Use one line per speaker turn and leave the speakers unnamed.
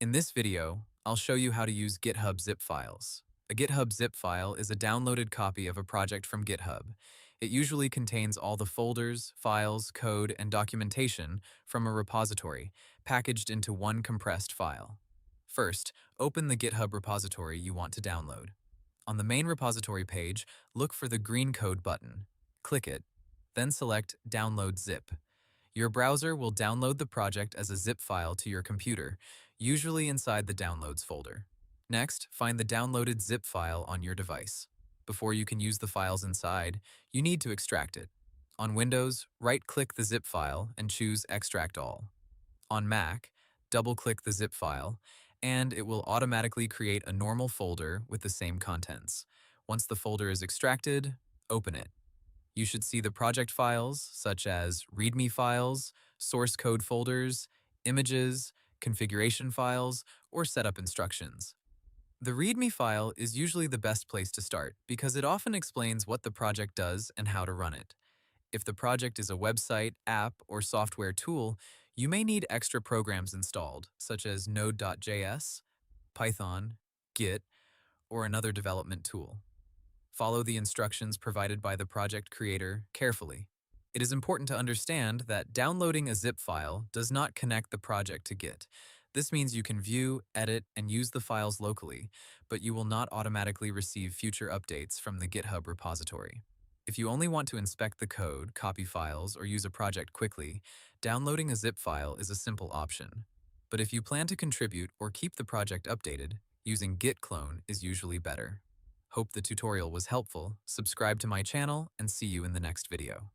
In this video, I'll show you how to use GitHub zip files. A GitHub zip file is a downloaded copy of a project from GitHub. It usually contains all the folders, files, code, and documentation from a repository, packaged into one compressed file. First, open the GitHub repository you want to download. On the main repository page, look for the green code button. Click it, then select Download Zip. Your browser will download the project as a zip file to your computer, usually inside the Downloads folder. Next, find the downloaded zip file on your device. Before you can use the files inside, you need to extract it. On Windows, right-click the zip file and choose Extract All. On Mac, double-click the zip file, and it will automatically create a normal folder with the same contents. Once the folder is extracted, open it. You should see the project files, such as README files, source code folders, images, configuration files, or setup instructions. The README file is usually the best place to start because it often explains what the project does and how to run it. If the project is a website, app, or software tool, you may need extra programs installed, such as Node.js, Python, Git, or another development tool. Follow the instructions provided by the project creator carefully. It is important to understand that downloading a zip file does not connect the project to Git. This means you can view, edit, and use the files locally, but you will not automatically receive future updates from the GitHub repository. If you only want to inspect the code, copy files, or use a project quickly, downloading a zip file is a simple option. But if you plan to contribute or keep the project updated, using Git clone is usually better. Hope the tutorial was helpful. Subscribe to my channel and see you in the next video.